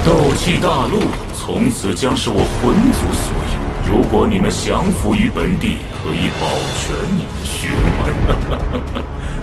斗气大陆从此将是我魂族所有。如果你们降服于本地，可以保全你们血脉。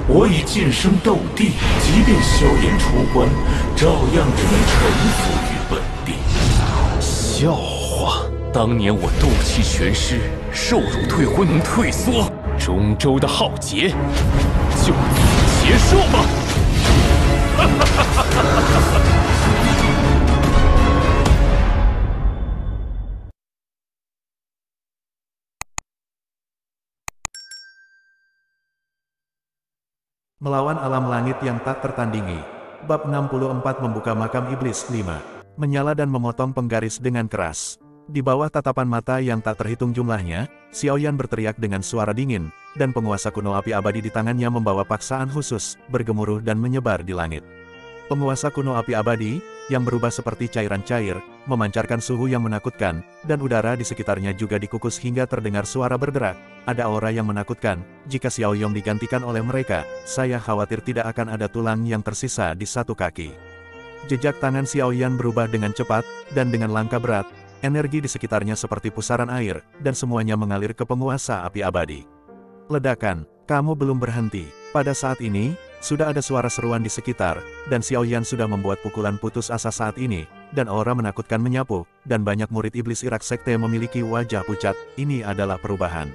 我已晋升斗帝，即便萧炎出关，照样只能臣服于本地。笑话！当年我斗气全失，受辱退婚能退缩，中州的浩劫就此结束吧。Melawan alam langit yang tak tertandingi. Bab 64 membuka makam iblis 5. Menyala dan memotong penggaris dengan keras. Di bawah tatapan mata yang tak terhitung jumlahnya, Xiaoyan berteriak dengan suara dingin, dan penguasa kuno api abadi di tangannya membawa paksaan khusus, bergemuruh dan menyebar di langit. Penguasa kuno api abadi, yang berubah seperti cairan cair, memancarkan suhu yang menakutkan, dan udara di sekitarnya juga dikukus hingga terdengar suara berderak. Ada aura yang menakutkan. Jika Xiaoyong digantikan oleh mereka, saya khawatir tidak akan ada tulang yang tersisa di satu kaki. Jejak tangan Xiaoyan berubah dengan cepat, dan dengan langkah berat, energi di sekitarnya seperti pusaran air, dan semuanya mengalir ke penguasa api abadi. Ledakan, kamu belum berhenti. Pada saat ini, sudah ada suara seruan di sekitar, dan Xiaoyan sudah membuat pukulan putus asa saat ini, dan aura menakutkan menyapu, dan banyak murid iblis Irak Sekte memiliki wajah pucat. Ini adalah perubahan.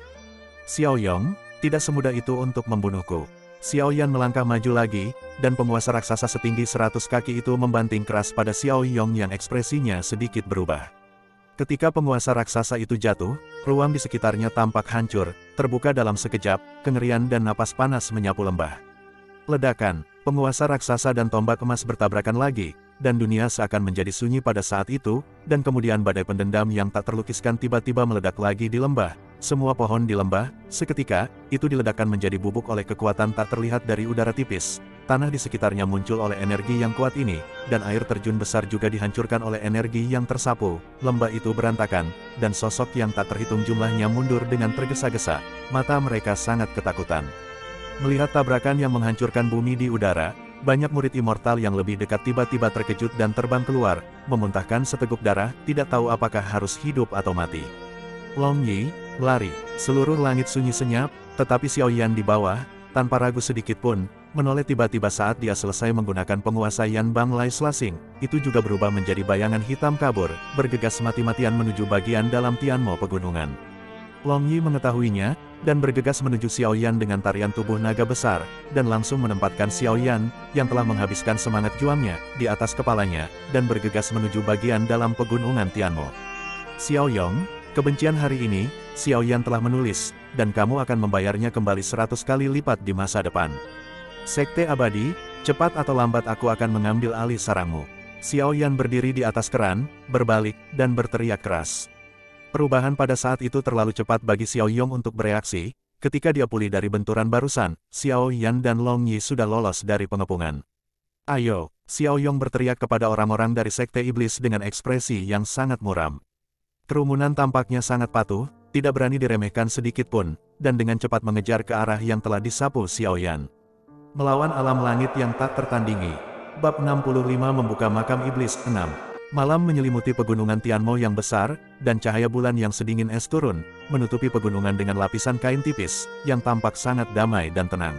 Xiaoyong, tidak semudah itu untuk membunuhku. Xiaoyan melangkah maju lagi, dan penguasa raksasa setinggi 100 kaki itu membanting keras pada Xiaoyong yang ekspresinya sedikit berubah. Ketika penguasa raksasa itu jatuh, ruang di sekitarnya tampak hancur, terbuka dalam sekejap, kengerian dan napas panas menyapu lembah. Ledakan, penguasa raksasa dan tombak emas bertabrakan lagi, dan dunia seakan menjadi sunyi pada saat itu, dan kemudian badai pendendam yang tak terlukiskan tiba-tiba meledak lagi di lembah. Semua pohon di lembah, seketika, itu diledakkan menjadi bubuk oleh kekuatan tak terlihat dari udara tipis. Tanah di sekitarnya muncul oleh energi yang kuat ini, dan air terjun besar juga dihancurkan oleh energi yang tersapu. Lembah itu berantakan, dan sosok yang tak terhitung jumlahnya mundur dengan tergesa-gesa. Mata mereka sangat ketakutan. Melihat tabrakan yang menghancurkan bumi di udara, banyak murid immortal yang lebih dekat tiba-tiba terkejut dan terbang keluar, memuntahkan seteguk darah, tidak tahu apakah harus hidup atau mati. Long Yi, lari. Seluruh langit sunyi senyap, tetapi Xiaoyan di bawah, tanpa ragu sedikit pun, menoleh tiba-tiba saat dia selesai menggunakan penguasa Yan Bang Lai Slasing, itu juga berubah menjadi bayangan hitam kabur, bergegas mati-matian menuju bagian dalam Tianmo pegunungan. Long Yi mengetahuinya, dan bergegas menuju Xiaoyan dengan tarian tubuh naga besar, dan langsung menempatkan Xiaoyan, yang telah menghabiskan semangat juangnya, di atas kepalanya, dan bergegas menuju bagian dalam pegunungan Tianmo. Xiaoyong, kebencian hari ini, Xiaoyan telah menulis, dan kamu akan membayarnya kembali 100 kali lipat di masa depan. Sekte abadi, cepat atau lambat aku akan mengambil alih sarangmu. Xiaoyan berdiri di atas keran, berbalik, dan berteriak keras. Perubahan pada saat itu terlalu cepat bagi Xiaoyong untuk bereaksi. Ketika dia pulih dari benturan barusan, Xiaoyan dan Long Yi sudah lolos dari pengepungan. Ayo, Xiaoyong berteriak kepada orang-orang dari Sekte Iblis dengan ekspresi yang sangat muram. Kerumunan tampaknya sangat patuh, tidak berani diremehkan sedikit pun, dan dengan cepat mengejar ke arah yang telah disapu Xiaoyan. Melawan alam langit yang tak tertandingi. Bab 65 membuka makam iblis 6. Malam menyelimuti pegunungan Tianmo yang besar, dan cahaya bulan yang sedingin es turun, menutupi pegunungan dengan lapisan kain tipis, yang tampak sangat damai dan tenang.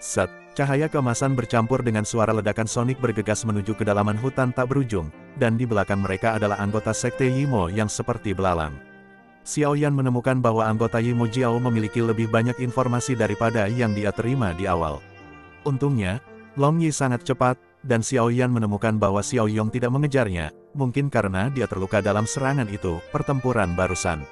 Set, cahaya keemasan bercampur dengan suara ledakan sonik bergegas menuju kedalaman hutan tak berujung, dan di belakang mereka adalah anggota Sekte Yimo yang seperti belalang. Xiaoyan menemukan bahwa anggota Yimo Jiao memiliki lebih banyak informasi daripada yang dia terima di awal. Untungnya, Long Yi sangat cepat, dan Xiaoyan menemukan bahwa Xiaoyong tidak mengejarnya, mungkin karena dia terluka dalam serangan itu, pertempuran barusan.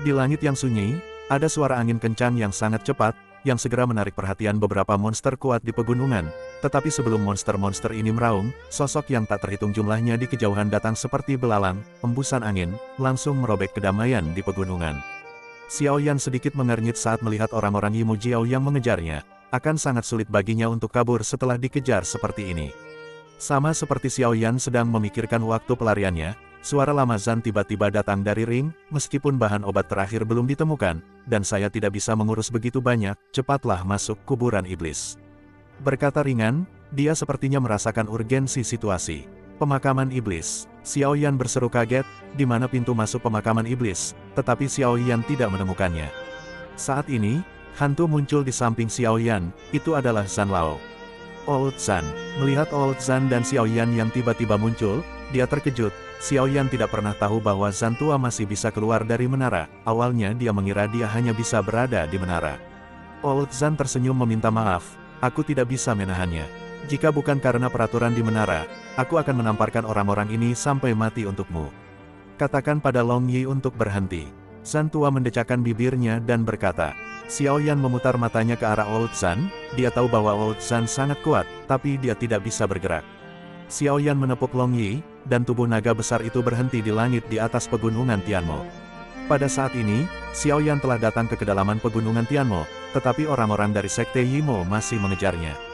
Di langit yang sunyi, ada suara angin kencang yang sangat cepat, yang segera menarik perhatian beberapa monster kuat di pegunungan. Tetapi sebelum monster-monster ini meraung, sosok yang tak terhitung jumlahnya di kejauhan datang seperti belalang, embusan angin, langsung merobek kedamaian di pegunungan. Xiaoyan sedikit mengernyit saat melihat orang-orang Yimo Jiao yang mengejarnya. Akan sangat sulit baginya untuk kabur setelah dikejar seperti ini. Sama seperti Xiaoyan sedang memikirkan waktu pelariannya, suara Lamazan tiba-tiba datang dari ring, meskipun bahan obat terakhir belum ditemukan, dan saya tidak bisa mengurus begitu banyak, cepatlah masuk kuburan iblis. Berkata ringan, dia sepertinya merasakan urgensi situasi. Pemakaman Iblis. Xiao Yan berseru kaget, di mana pintu masuk pemakaman iblis, tetapi Xiao Yan tidak menemukannya. Saat ini, hantu muncul di samping Xiao Yan, itu adalah Zhan Lao. Old Zhan. Melihat Old Zhan dan Xiao Yan yang tiba-tiba muncul, dia terkejut. Xiao Yan tidak pernah tahu bahwa Zhan tua masih bisa keluar dari menara. Awalnya dia mengira dia hanya bisa berada di menara. Old Zhan tersenyum meminta maaf, aku tidak bisa menahannya. Jika bukan karena peraturan di menara, aku akan menamparkan orang-orang ini sampai mati untukmu. Katakan pada Long Yi untuk berhenti. Zhan tua mendecakkan bibirnya dan berkata. Xiao Yan memutar matanya ke arah Old Zhan, dia tahu bahwa Old Zhan sangat kuat, tapi dia tidak bisa bergerak. Xiao Yan menepuk Long Yi, dan tubuh naga besar itu berhenti di langit di atas pegunungan Tianmo. Pada saat ini, Xiao Yan telah datang ke kedalaman pegunungan Tianmo, tetapi orang-orang dari Sekte Yimo masih mengejarnya.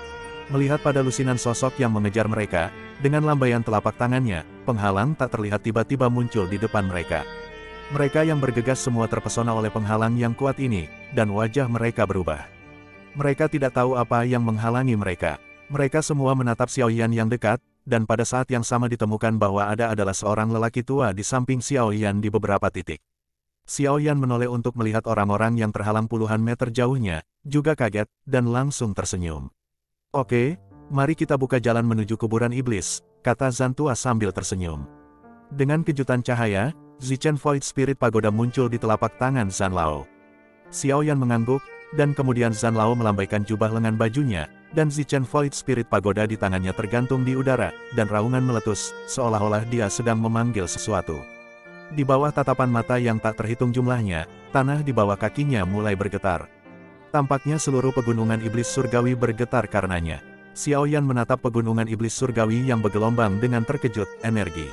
Melihat pada lusinan sosok yang mengejar mereka, dengan lambaian telapak tangannya, penghalang tak terlihat tiba-tiba muncul di depan mereka. Mereka yang bergegas semua terpesona oleh penghalang yang kuat ini, dan wajah mereka berubah. Mereka tidak tahu apa yang menghalangi mereka. Mereka semua menatap Xiao Yan yang dekat, dan pada saat yang sama ditemukan bahwa ada adalah seorang lelaki tua di samping Xiao Yan di beberapa titik. Xiao Yan menoleh untuk melihat orang-orang yang terhalang puluhan meter jauhnya, juga kaget, dan langsung tersenyum. Oke, mari kita buka jalan menuju kuburan iblis, kata Zhan tua sambil tersenyum. Dengan kejutan cahaya, Zichen Void Spirit Pagoda muncul di telapak tangan Zhan Lao. Xiao Yan mengangguk, dan kemudian Zhan Lao melambaikan jubah lengan bajunya, dan Zichen Void Spirit Pagoda di tangannya tergantung di udara, dan raungan meletus, seolah-olah dia sedang memanggil sesuatu. Di bawah tatapan mata yang tak terhitung jumlahnya, tanah di bawah kakinya mulai bergetar. Tampaknya seluruh pegunungan iblis surgawi bergetar karenanya. Xiao Yan menatap pegunungan iblis surgawi yang bergelombang dengan terkejut, energi.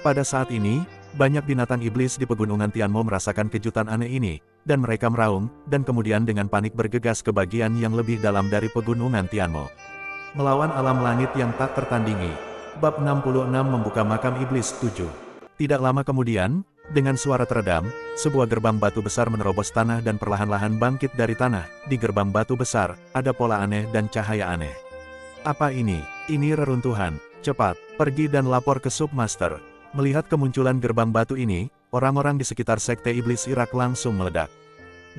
Pada saat ini, banyak binatang iblis di pegunungan Tianmo merasakan kejutan aneh ini, dan mereka meraung, dan kemudian dengan panik bergegas ke bagian yang lebih dalam dari pegunungan Tianmo. Melawan alam langit yang tak tertandingi. Bab 66 membuka makam iblis 7. Tidak lama kemudian, dengan suara teredam, sebuah gerbang batu besar menerobos tanah dan perlahan-lahan bangkit dari tanah. Di gerbang batu besar, ada pola aneh dan cahaya aneh. Apa ini? Ini reruntuhan. Cepat, pergi dan lapor ke Submaster. Melihat kemunculan gerbang batu ini, orang-orang di sekitar Sekte Iblis Irak langsung meledak.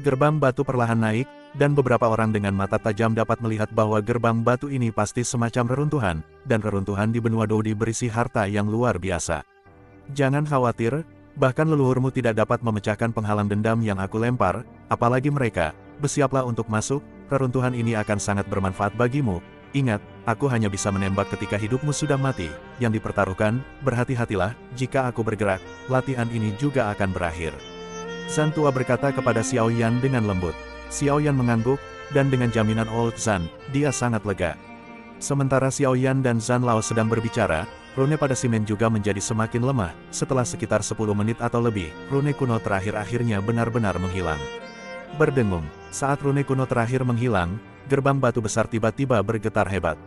Gerbang batu perlahan naik, dan beberapa orang dengan mata tajam dapat melihat bahwa gerbang batu ini pasti semacam reruntuhan, dan reruntuhan di benua Dodi berisi harta yang luar biasa. Jangan khawatir, bahkan leluhurmu tidak dapat memecahkan penghalang dendam yang aku lempar, apalagi mereka. Bersiaplah untuk masuk, reruntuhan ini akan sangat bermanfaat bagimu. Ingat, aku hanya bisa menembak ketika hidupmu sudah mati. Yang dipertaruhkan, berhati-hatilah, jika aku bergerak, latihan ini juga akan berakhir. Zhan tua berkata kepada Xiao Yan dengan lembut. Xiao Yan mengangguk, dan dengan jaminan Old Zhan, dia sangat lega. Sementara Xiao Yan dan Zhan Lao sedang berbicara, rune pada simen juga menjadi semakin lemah. Setelah sekitar 10 menit atau lebih, rune kuno terakhir akhirnya benar-benar menghilang. Berdengung, saat rune kuno terakhir menghilang, gerbang batu besar tiba-tiba bergetar hebat.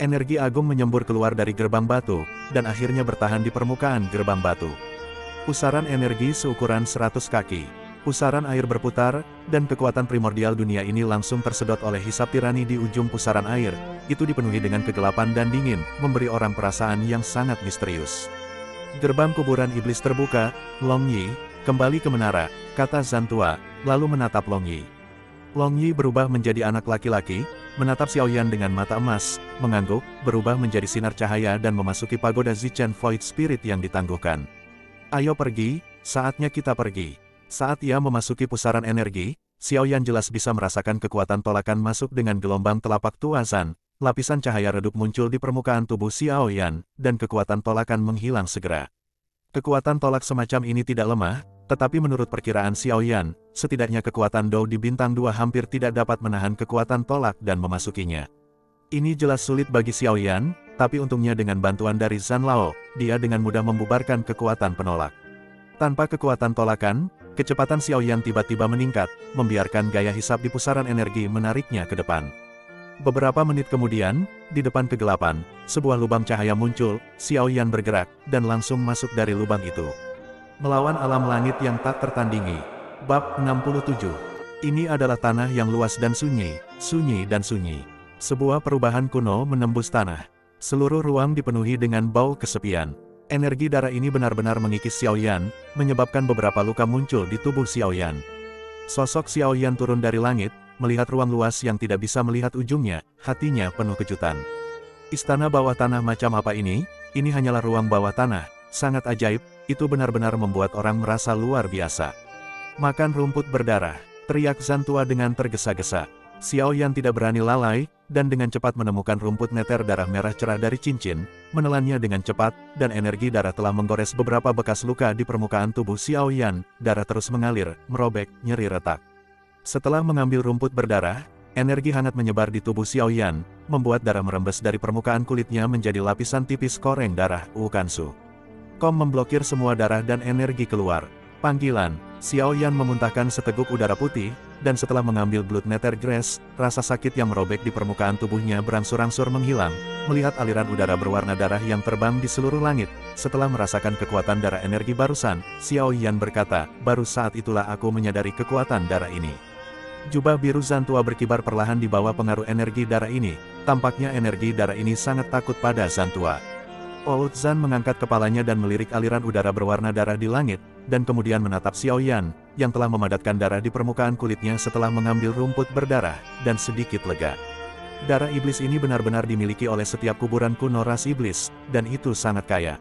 Energi agung menyembur keluar dari gerbang batu, dan akhirnya bertahan di permukaan gerbang batu. Pusaran energi seukuran 100 kaki. Pusaran air berputar, dan kekuatan primordial dunia ini langsung tersedot oleh hisap tirani di ujung pusaran air. Itu dipenuhi dengan kegelapan dan dingin, memberi orang perasaan yang sangat misterius. Gerbang kuburan iblis terbuka. Long Yi, kembali ke menara, kata Zhan tua, lalu menatap Long Yi. Long Yi berubah menjadi anak laki-laki, menatap Xiao Yan dengan mata emas, mengangguk, berubah menjadi sinar cahaya dan memasuki pagoda Zichen Void Spirit yang ditangguhkan. Ayo pergi, saatnya kita pergi. Saat ia memasuki pusaran energi, Xiao Yan jelas bisa merasakan kekuatan tolakan masuk dengan gelombang telapak tua Zhan. Lapisan cahaya redup muncul di permukaan tubuh Xiao Yan, dan kekuatan tolakan menghilang segera. Kekuatan tolak semacam ini tidak lemah, tetapi menurut perkiraan Xiao Yan, setidaknya kekuatan Dou di bintang 2 hampir tidak dapat menahan kekuatan tolak dan memasukinya. Ini jelas sulit bagi Xiao Yan, tapi untungnya dengan bantuan dari Zhan Lao, dia dengan mudah membubarkan kekuatan penolak. Tanpa kekuatan tolakan, kecepatan Xiao Yan tiba-tiba meningkat, membiarkan gaya hisap di pusaran energi menariknya ke depan. Beberapa menit kemudian, di depan kegelapan, sebuah lubang cahaya muncul. Xiao Yan bergerak, dan langsung masuk dari lubang itu. Melawan alam langit yang tak tertandingi. Bab 67. Ini adalah tanah yang luas dan sunyi, sunyi dan sunyi. Sebuah perubahan kuno menembus tanah. Seluruh ruang dipenuhi dengan bau kesepian. Energi darah ini benar-benar mengikis Xiaoyan, menyebabkan beberapa luka muncul di tubuh Xiaoyan. Sosok Xiaoyan turun dari langit, melihat ruang luas yang tidak bisa melihat ujungnya, hatinya penuh kejutan. Istana bawah tanah macam apa ini? Ini hanyalah ruang bawah tanah, sangat ajaib, itu benar-benar membuat orang merasa luar biasa. Makan rumput berdarah, teriak Zantua dengan tergesa-gesa. Xiaoyan tidak berani lalai, dan dengan cepat menemukan rumput neter darah merah cerah dari cincin, menelannya dengan cepat, dan energi darah telah menggores beberapa bekas luka di permukaan tubuh Xiaoyan, darah terus mengalir, merobek, nyeri retak. Setelah mengambil rumput berdarah, energi hangat menyebar di tubuh Xiaoyan, membuat darah merembes dari permukaan kulitnya menjadi lapisan tipis koreng darah, Wukansu. Kom memblokir semua darah dan energi keluar. Panggilan, Xiaoyan memuntahkan seteguk udara putih, dan setelah mengambil Blood Nether Grass, rasa sakit yang merobek di permukaan tubuhnya berangsur-angsur menghilang, melihat aliran udara berwarna darah yang terbang di seluruh langit. Setelah merasakan kekuatan darah energi barusan, Xiaoyan berkata, baru saat itulah aku menyadari kekuatan darah ini. Jubah biru Zantua berkibar perlahan di bawah pengaruh energi darah ini, tampaknya energi darah ini sangat takut pada Zantua. Old Zan mengangkat kepalanya dan melirik aliran udara berwarna darah di langit, dan kemudian menatap Xiaoyan, yang telah memadatkan darah di permukaan kulitnya setelah mengambil rumput berdarah, dan sedikit lega. Darah iblis ini benar-benar dimiliki oleh setiap kuburan kuno ras iblis, dan itu sangat kaya.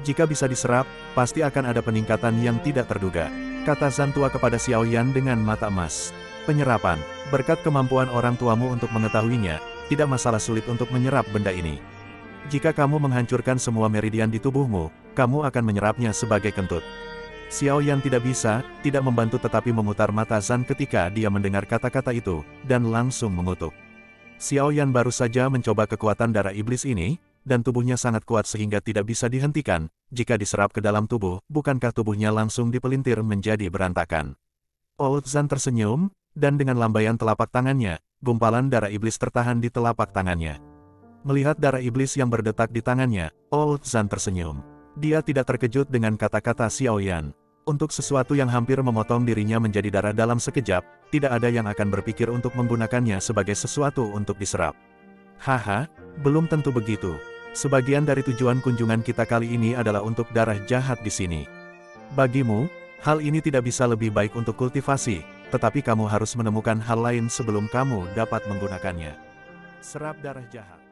Jika bisa diserap, pasti akan ada peningkatan yang tidak terduga, kata Zantua kepada Xiaoyan dengan mata emas. Penyerapan, berkat kemampuan orang tuamu untuk mengetahuinya, tidak masalah sulit untuk menyerap benda ini. Jika kamu menghancurkan semua meridian di tubuhmu, kamu akan menyerapnya sebagai kentut. Xiaoyan tidak membantu tetapi memutar mata Zan ketika dia mendengar kata-kata itu, dan langsung mengutuk. Xiaoyan baru saja mencoba kekuatan darah iblis ini, dan tubuhnya sangat kuat sehingga tidak bisa dihentikan. Jika diserap ke dalam tubuh, bukankah tubuhnya langsung dipelintir menjadi berantakan? Old Zan tersenyum, dan dengan lambaian telapak tangannya, gumpalan darah iblis tertahan di telapak tangannya. Melihat darah iblis yang berdetak di tangannya, Old Zan tersenyum. Dia tidak terkejut dengan kata-kata Xiaoyan. Untuk sesuatu yang hampir memotong dirinya menjadi darah dalam sekejap, tidak ada yang akan berpikir untuk menggunakannya sebagai sesuatu untuk diserap. Haha, belum tentu begitu. Sebagian dari tujuan kunjungan kita kali ini adalah untuk darah jahat di sini. Bagimu, hal ini tidak bisa lebih baik untuk kultivasi, tetapi kamu harus menemukan hal lain sebelum kamu dapat menggunakannya. Serap darah jahat.